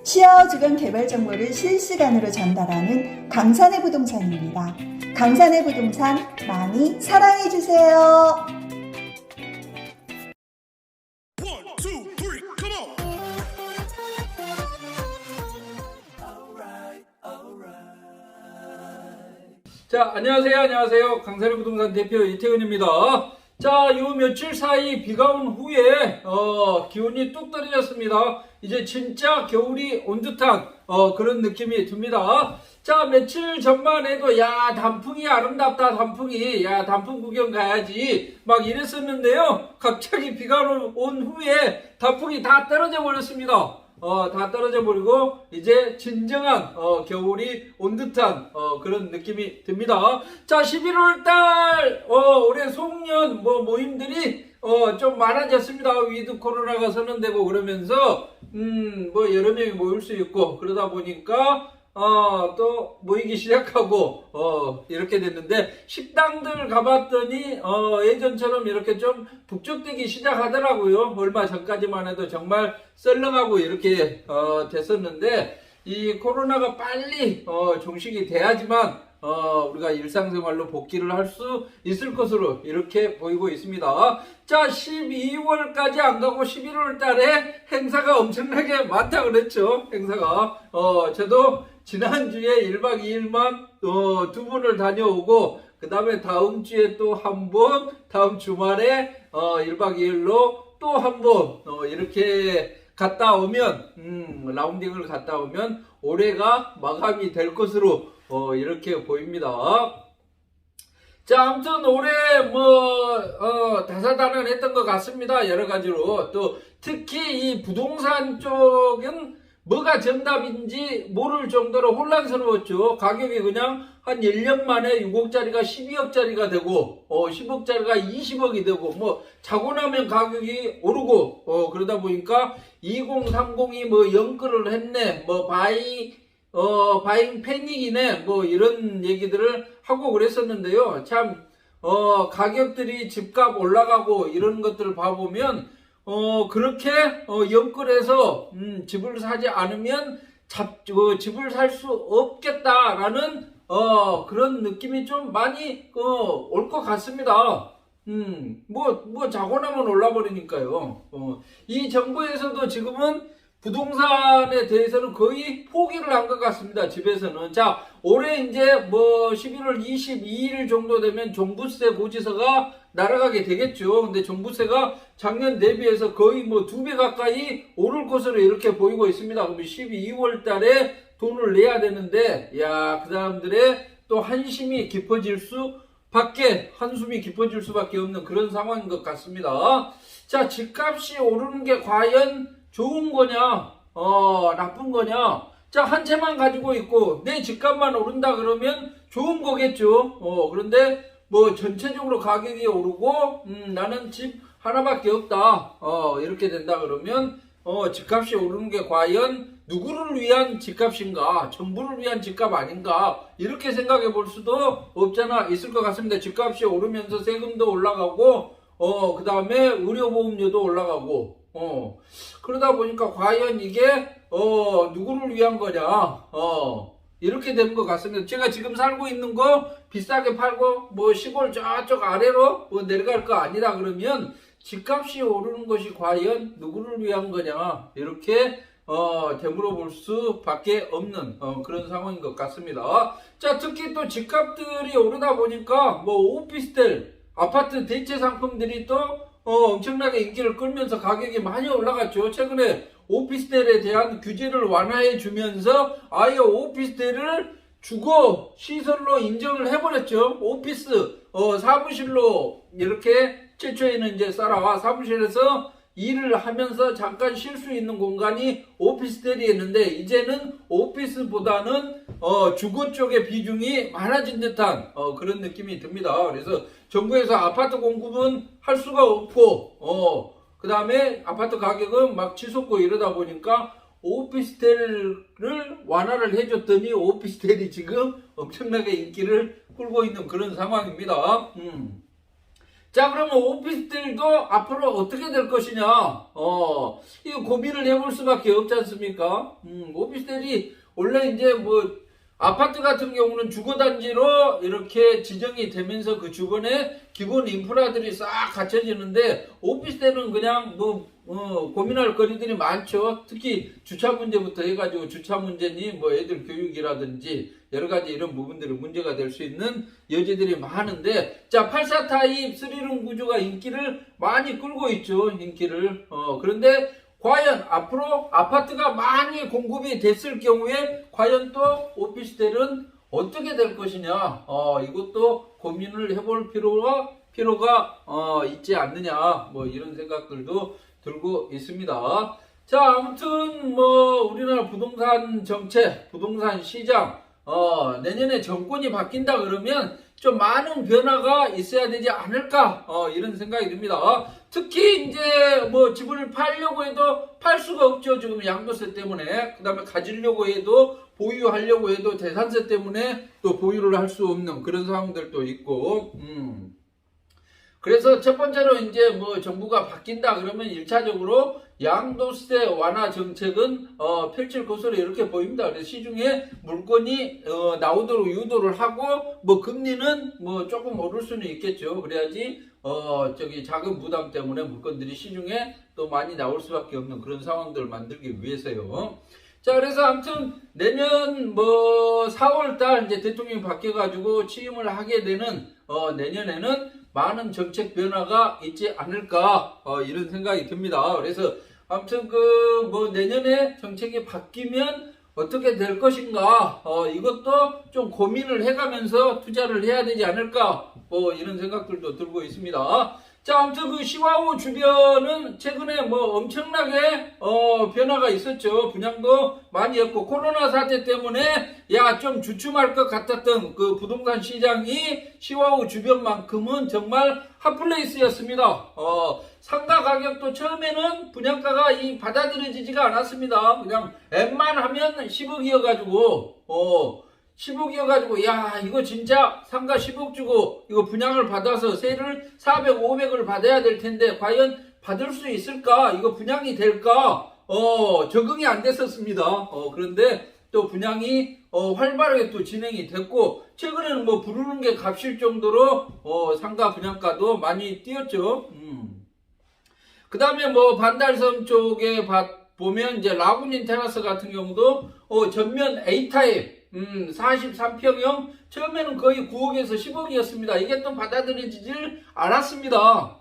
쉬어주건 개발 정보를 실시간으로 전달하는 강산의 부동산입니다. 강산의 부동산 많이 사랑해주세요. 자, 안녕하세요. 강산의 부동산 대표 이태근입니다. 자, 요 며칠 사이 비가 온 후에 기온이 뚝 떨어졌습니다. 이제 진짜 겨울이 온 듯한 그런 느낌이 듭니다. 자, 며칠 전만 해도 야, 단풍이 아름답다. 단풍이 단풍 구경 가야지 막 이랬었는데요. 갑자기 비가 온 후에 단풍이 다 떨어져 버렸습니다. 다 떨어져 버리고 이제 진정한 겨울이 온 듯한 그런 느낌이 듭니다. 자, 11월달 올해 송년 모임들이 좀 많아졌습니다. 위드 코로나가 선언되고 그러면서 뭐 여러 명이 모일 수 있고 그러다 보니까 또 모이기 시작하고 이렇게 됐는데, 식당들 가봤더니 예전처럼 이렇게 좀 북적대기 시작하더라고요. 얼마 전까지만 해도 정말 썰렁하고 이렇게 됐었는데, 이 코로나가 빨리 종식이 돼야지만 우리가 일상생활로 복귀를 할 수 있을 것으로 이렇게 보이고 있습니다. 자, 12월까지 안 가고 11월 달에 행사가 엄청나게 많다 그랬죠. 행사가 저도 지난주에 1박 2일만 두 번을 다녀오고, 그 다음에 다음 주에 또 한 번, 다음 주말에 1박 2일로 또 한 번 이렇게 갔다 오면 라운딩을 갔다 오면 올해가 마감이 될 것으로 이렇게 보입니다. 자, 아무튼 올해 다사다난했던 것 같습니다. 여러 가지로. 또 특히 이 부동산 쪽은 뭐가 정답인지 모를 정도로 혼란스러웠죠. 가격이 그냥 한 1년 만에 6억짜리가 12억짜리가 되고 10억짜리가 20억이 되고, 뭐 자고 나면 가격이 오르고 그러다 보니까 2030이 뭐 연끌을 했네, 뭐 바잉 패닉이네, 뭐 이런 얘기들을 하고 그랬었는데요. 참 가격들이 집값 올라가고 이런 것들을 봐보면 그렇게 연끌해서 집을 사지 않으면 집을 살 수 없겠다라는 그런 느낌이 좀 많이 올 것 같습니다. 뭐 자고 나면 올라버리니까요. 이 정부에서도 지금은 부동산에 대해서는 거의 포기를 한 것 같습니다. 집에서는. 자, 올해 이제 뭐 11월 22일 정도 되면 종부세 고지서가 날아가게 되겠죠. 근데 종부세가 작년 대비해서 거의 뭐 2배 가까이 오를 것으로 이렇게 보이고 있습니다. 그럼 12월 달에 돈을 내야 되는데, 그 사람들의 또 한숨이 깊어질 수밖에 없는 그런 상황인 것 같습니다. 자, 집값이 오르는 게 과연 좋은 거냐, 나쁜 거냐. 자, 한 채만 가지고 있고 내 집값만 오른다 그러면 좋은 거겠죠. 그런데 뭐 전체적으로 가격이 오르고 나는 집 하나밖에 없다, 이렇게 된다 그러면 집값이 오르는 게 과연 누구를 위한 집값인가, 정부를 위한 집값 아닌가, 이렇게 생각해 볼 수도 없잖아 있을 것 같습니다. 집값이 오르면서 세금도 올라가고 그 다음에 의료보험료도 올라가고 그러다 보니까 과연 이게 누구를 위한 거냐, 이렇게 되는 것 같습니다. 제가 지금 살고 있는 거 비싸게 팔고 뭐 시골 저쪽 아래로 내려갈 거 아니라 그러면 집값이 오르는 것이 과연 누구를 위한 거냐, 이렇게 되물어볼 수밖에 없는 그런 상황인 것 같습니다. 자, 특히 또 집값들이 오르다 보니까 뭐 오피스텔, 아파트 대체 상품들이 또 엄청나게 인기를 끌면서 가격이 많이 올라갔죠. 최근에 오피스텔에 대한 규제를 완화해 주면서 아예 오피스텔을 주거 시설로 인정을 해버렸죠. 오피스 사무실로 이렇게 최초에는 이제 쌓아와 사무실에서 일을 하면서 잠깐 쉴 수 있는 공간이 오피스텔이었는데, 이제는 오피스보다는 주거 쪽의 비중이 많아진 듯한 그런 느낌이 듭니다. 그래서 정부에서 아파트 공급은 할 수가 없고 그 다음에 아파트 가격은 막 치솟고 이러다 보니까 오피스텔을 완화를 해줬더니 오피스텔이 지금 엄청나게 인기를 끌고 있는 그런 상황입니다. 자, 그러면 오피스텔도 앞으로 어떻게 될 것이냐? 이거 고민을 해볼 수밖에 없지 않습니까? 오피스텔이 원래 이제 뭐 아파트 같은 경우는 주거단지로 이렇게 지정이 되면서 그 주변에 기본 인프라들이 싹 갖춰지는데 오피스텔은 그냥 뭐 고민할 거리들이 많죠. 특히 주차 문제부터 해가지고 주차 문제니 뭐 애들 교육이라든지 여러 가지 이런 부분들이 문제가 될 수 있는 여지들이 많은데, 자, 84 타입 3룸 구조가 인기를 많이 끌고 있죠. 인기를. 그런데 과연 앞으로 아파트가 많이 공급이 됐을 경우에 과연 또 오피스텔은 어떻게 될 것이냐, 이것도 고민을 해볼 필요가 있지 않느냐, 뭐 이런 생각들도 들고 있습니다. 자, 아무튼 뭐 우리나라 부동산 정책, 부동산 시장, 내년에 정권이 바뀐다 그러면 좀 많은 변화가 있어야 되지 않을까, 이런 생각이 듭니다. 특히 이제 뭐 집을 팔려고 해도 팔 수가 없죠. 지금 양도세 때문에. 그 다음에 가지려고 해도, 보유하려고 해도 재산세 때문에 또 보유를 할 수 없는 그런 상황들도 있고, 그래서 첫 번째로 이제 뭐 정부가 바뀐다 그러면 1차적으로 양도세 완화 정책은 펼칠 것으로 이렇게 보입니다. 그래서 시중에 물건이 나오도록 유도를 하고, 뭐 금리는 뭐 조금 오를 수는 있겠죠. 그래야지 자금 부담 때문에 물건들이 시중에 또 많이 나올 수밖에 없는 그런 상황들을 만들기 위해서요. 자, 그래서 아무튼 내년 뭐 4월달 이제 대통령이 바뀌어가지고 취임을 하게 되는 내년에는 많은 정책 변화가 있지 않을까, 이런 생각이 듭니다. 그래서 아무튼 그 뭐 내년에 정책이 바뀌면 어떻게 될 것인가, 이것도 좀 고민을 해가면서 투자를 해야 되지 않을까, 이런 생각들도 들고 있습니다. 자, 아무튼 그 시와호 주변은 최근에 뭐 엄청나게 변화가 있었죠. 분양도 많이 했고, 코로나 사태 때문에 좀 주춤할 것 같았던 그 부동산 시장이 시와호 주변만큼은 정말 핫플레이스였습니다. 상가 가격도 처음에는 분양가가 받아들여지지가 않았습니다. 그냥 웬만하면 10억이어가지고 10억이어가지고 이거 진짜 상가 10억 주고 이거 분양을 받아서 세를 400, 500을 받아야 될 텐데 과연 받을 수 있을까? 이거 분양이 될까? 적응이 안 됐었습니다. 그런데 또 분양이 활발하게 또 진행이 됐고, 최근에는 뭐 부르는 게 값일 정도로 상가 분양가도 많이 뛰었죠. 그 다음에 뭐 반달섬 쪽에 보면 이제 라구닌 테라스 같은 경우도 전면 A타입 43평형 처음에는 거의 9억에서 10억이었습니다. 이게 또 받아들여지질 않았습니다.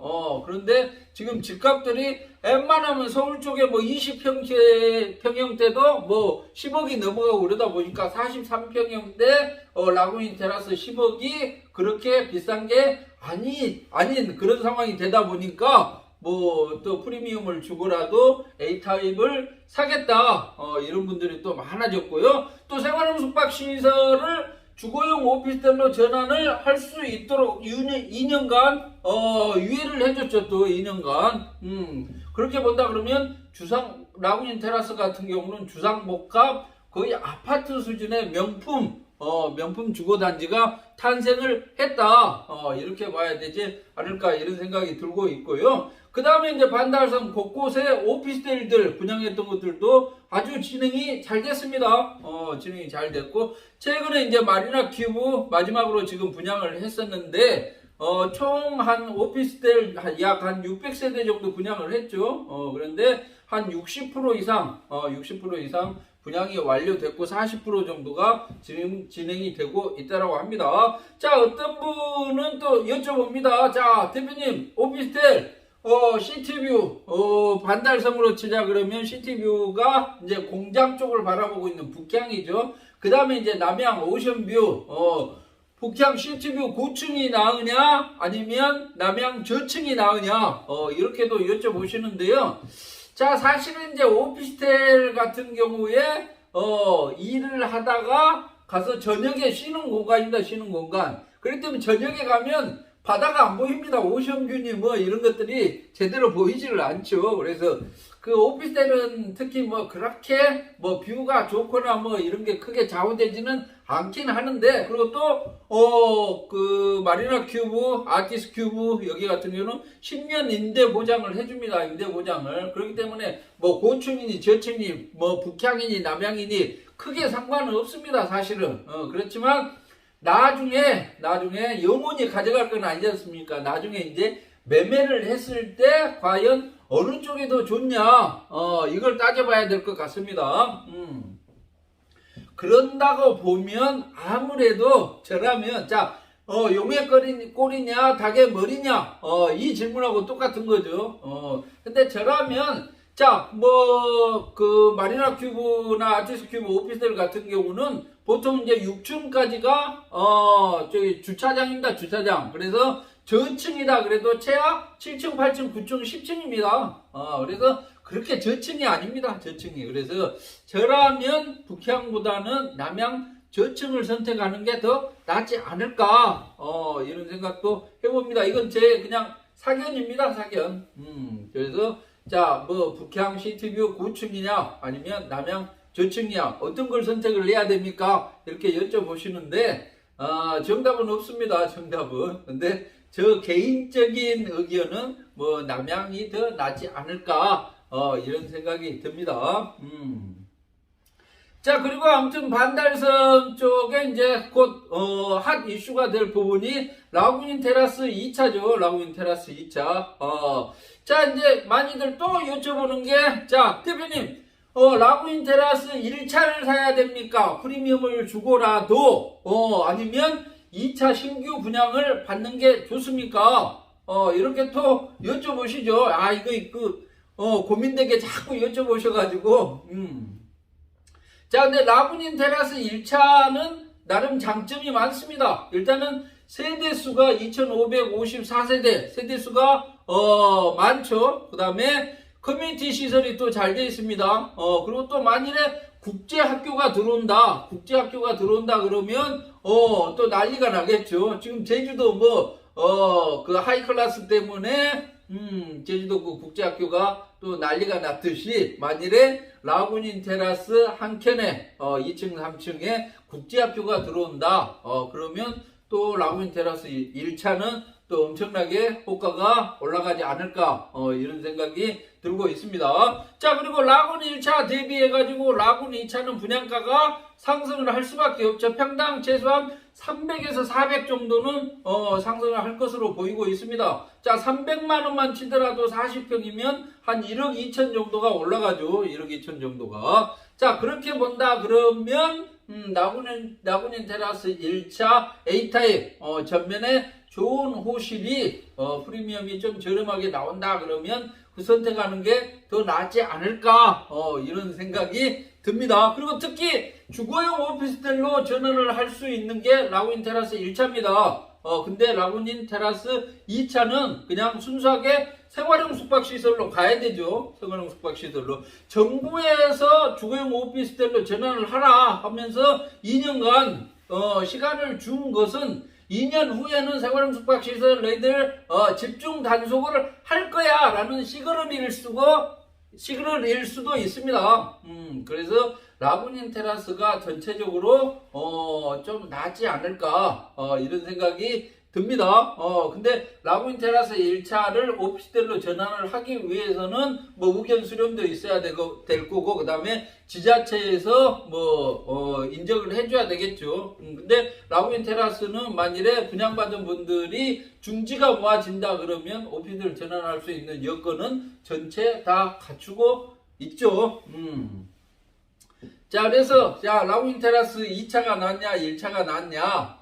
그런데 지금 집값들이 웬만하면 서울 쪽에 뭐 20평형대도 뭐 10억이 넘어가고 그러다 보니까 43평형대 라구닌 테라스 10억이 그렇게 비싼 게 아닌 그런 상황이 되다 보니까 뭐 또 프리미엄을 주고라도 A타입을 사겠다, 이런 분들이 또 많아졌고요. 또 생활형 숙박시설을 주거용 오피스텔로 전환을 할 수 있도록 2년간 유예를 해줬죠. 또 2년간. 그렇게 본다 그러면 라구닌 테라스 같은 경우는 주상복합 거의 아파트 수준의 명품 주거단지가 탄생을 했다, 이렇게 봐야 되지 않을까, 이런 생각이 들고 있고요. 그 다음에 이제 반달섬 곳곳에 오피스텔들 분양했던 것들도 아주 진행이 잘 됐습니다. 진행이 잘 됐고, 최근에 이제 마리나 큐브 마지막으로 지금 분양을 했었는데, 총 한 오피스텔 약 한 600세대 정도 분양을 했죠. 그런데 한 60% 이상 분양이 완료됐고 40% 정도가 지금 진행이 되고 있다라고 합니다. 자, 어떤 분은 또 여쭤봅니다. 자, 대표님, 오피스텔 시티뷰 반달섬으로 치자 그러면 시티뷰가 이제 공장 쪽을 바라보고 있는 북향이죠. 그 다음에 이제 남향 오션뷰, 북향 시티뷰 고층이 나으냐 아니면 남향 저층이 나으냐, 이렇게도 여쭤보시는데요. 자, 사실은 이제 오피스텔 같은 경우에 일을 하다가 가서 저녁에 쉬는 공간입니다. 쉬는 공간. 그렇기 때문에 저녁에 가면 바다가 안 보입니다. 오션뷰니 뭐 이런 것들이 제대로 보이지를 않죠. 그래서 그 오피스텔은 특히 뭐 그렇게 뭐 뷰가 좋거나 뭐 이런 게 크게 좌우되지는 않긴 하는데, 그리고 또 그 마리나 큐브, 아티스 큐브 여기 같은 경우는 10년 임대 보장을 해줍니다. 임대 보장을. 그렇기 때문에 뭐 고층이니 저층이니 뭐 북향이니 남향이니 크게 상관은 없습니다. 사실은. 그렇지만 나중에 영원히 가져갈 건 아니지 않습니까? 나중에 이제 매매를 했을 때 과연 어느 쪽이 더 좋냐, 이걸 따져봐야 될 것 같습니다. 그런다고 보면 아무래도 저라면 용의 꼬리냐 닭의 머리냐, 이 질문하고 똑같은 거죠. 근데 저라면 뭐 그 마리나 큐브나 아티스 큐브 오피스텔 같은 경우는 보통 이제 6층까지가 저기 주차장입니다. 주차장. 그래서 저층이다 그래도 최하 7층, 8층, 9층, 10층입니다. 그래서 그렇게 저층이 아닙니다. 저층이. 그래서 저라면 북향보다는 남향 저층을 선택하는 게 더 낫지 않을까, 이런 생각도 해봅니다. 이건 제 그냥 사견입니다. 사견. 그래서 뭐 북향 시티뷰 9층이냐 아니면 남향 저층이냐 어떤 걸 선택을 해야 됩니까? 이렇게 여쭤보시는데 정답은 없습니다. 정답은. 근데 저 개인적인 의견은 뭐 남향이 더 낫지 않을까, 이런 생각이 듭니다. 그리고 아무튼 반달섬 쪽에 이제 곧 핫 이슈가 될 부분이 라구인 테라스 2차죠. 라구인 테라스 2차. 이제 많이들 또 여쭤보는 게, 대표님, 라구인 테라스 1차를 사야 됩니까? 프리미엄을 주고라도, 아니면 2차 신규 분양을 받는 게 좋습니까? 이렇게 또 여쭤보시죠. 고민되게 자꾸 여쭤보셔가지고, 근데 라구닌 테라스 1차는 나름 장점이 많습니다. 일단은 세대수가 2554세대, 세대수가 많죠. 그 다음에 커뮤니티 시설이 또 잘 되어 있습니다. 그리고 또 만일에 국제학교가 들어온다 그러면 또 난리가 나겠죠. 지금 제주도 그 하이클래스 때문에 제주도 그 국제학교가 또 난리가 났듯이, 만일에 라구닌 테라스 한 켠에 2층 3층에 국제학교가 들어온다, 그러면 또 라구닌 테라스 1차는 또 엄청나게 호가가 올라가지 않을까, 이런 생각이 들고 있습니다. 그리고 라군 1차 대비해가지고 라군 2차는 분양가가 상승을 할 수밖에 없죠. 평당 최소한 300에서 400 정도는 상승을 할 것으로 보이고 있습니다. 300만원만 치더라도 40평이면 한 1억 2천 정도가 올라가죠. 1억 2천 정도가. 그렇게 본다 그러면 라구닌 테라스 1차 A타입, 전면에 좋은 호실이 프리미엄이 좀 저렴하게 나온다 그러면 그 선택하는 게 더 낫지 않을까, 이런 생각이 듭니다. 그리고 특히 주거용 오피스텔로 전환을 할 수 있는 게 라구닌 테라스 1차입니다. 근데 라구닌 테라스 2차는 그냥 순수하게 생활용 숙박시설로 가야 되죠. 생활용 숙박시설로. 정부에서 주거용 오피스텔로 전환을 하라 하면서 2년간 시간을 준 것은 2년 후에는 생활용 숙박시설 너희들 집중 단속을 할 거야 라는 시그널일 수도 있습니다. 그래서 라구닌 테라스가 전체적으로 좀 낫지 않을까, 이런 생각이 듭니다. 근데 라구닌 테라스 1차를 오피스텔로 전환을 하기 위해서는 뭐 우견 수렴도 있어야 될 거고, 그 다음에 지자체에서 인정을 해줘야 되겠죠. 근데 라구닌 테라스는 만일에 분양받은 분들이 중지가 모아진다 그러면 오피스텔 전환할 수 있는 여건은 전체 다 갖추고 있죠. 그래서 라구닌 테라스 2차가 낫냐 1차가 낫냐,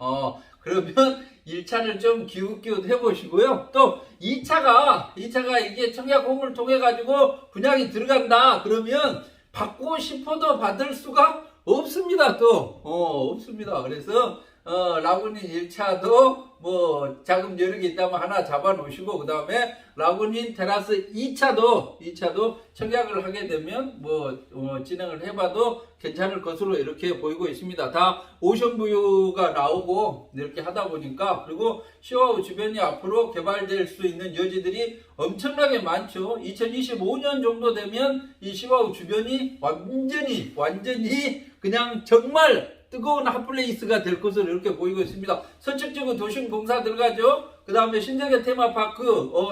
그러면 1차를 좀 기웃기웃 해보시고요. 또 2차가 이게 청약공을 통해 가지고 분양이 들어간다 그러면 받고 싶어도 받을 수가 없습니다. 없습니다. 그래서 라군인 1차도 뭐 자금 여력이 있다면 하나 잡아 놓으시고, 그 다음에 라군인 테라스 2차도 청약을 하게 되면 뭐 진행을 해봐도 괜찮을 것으로 이렇게 보이고 있습니다. 다 오션뷰가 나오고 이렇게 하다 보니까, 그리고 시와우 주변이 앞으로 개발될 수 있는 여지들이 엄청나게 많죠. 2025년 정도 되면 이 시와우 주변이 완전히 그냥 정말 뜨거운 핫플레이스가 될 것으로 이렇게 보이고 있습니다. 선착지구 도심 공사 들어가죠. 그 다음에 신세계 테마파크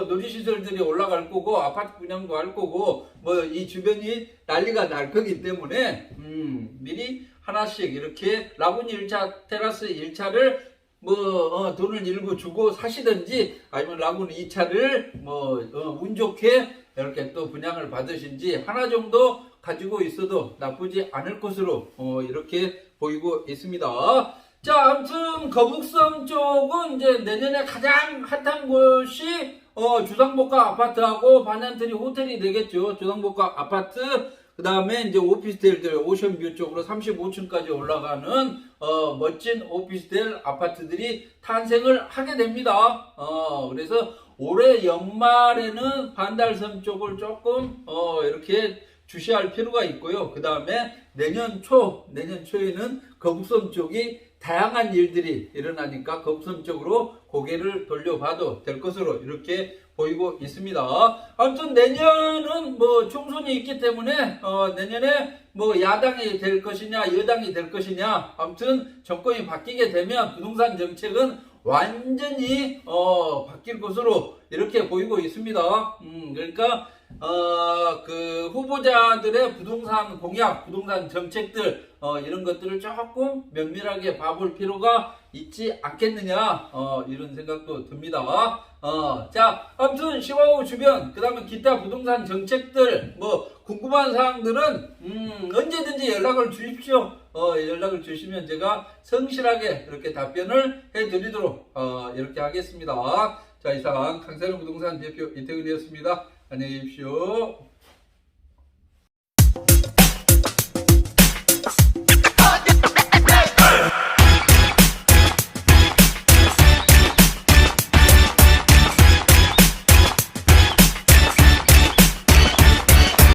놀이시설들이 올라갈 거고, 아파트 분양도 할 거고, 뭐 이 주변이 난리가 날 거기 때문에 미리 하나씩 이렇게 라군 1차 테라스 1차를 뭐 돈을 일부 주고 사시든지, 아니면 라군 2차를 뭐 운 좋게 이렇게 또 분양을 받으신지 하나 정도 가지고 있어도 나쁘지 않을 것으로 이렇게 보이고 있습니다. 자, 아무튼 거북섬 쪽은 이제 내년에 가장 핫한 곳이 주상복합 아파트하고 반얀트리 호텔이 되겠죠. 주상복합 아파트, 그 다음에 이제 오피스텔들 오션뷰 쪽으로 35층까지 올라가는 멋진 오피스텔 아파트들이 탄생을 하게 됩니다. 그래서 올해 연말에는 반달섬 쪽을 조금 이렇게 주시할 필요가 있고요. 그 다음에 내년 초에는 거북섬 쪽이 다양한 일들이 일어나니까 거북섬 쪽으로 고개를 돌려봐도 될 것으로 이렇게 보이고 있습니다. 아무튼 내년은 뭐 총선이 있기 때문에 내년에 뭐 야당이 될 것이냐 여당이 될 것이냐, 아무튼 정권이 바뀌게 되면 부동산 정책은 완전히 바뀔 것으로 이렇게 보이고 있습니다. 그러니까 그 후보자들의 부동산 공약, 부동산 정책들 이런 것들을 조금 면밀하게 봐볼 필요가 있지 않겠느냐, 이런 생각도 듭니다. 자, 아무튼 시와우 주변, 그 다음에 기타 부동산 정책들 뭐 궁금한 사항들은 언제든지 연락을 주십시오. 연락을 주시면 제가 성실하게 이렇게 답변을 해드리도록 이렇게 하겠습니다. 자, 이상 강세로 부동산 대표 이태근이었습니다. 안녕히 계십시오.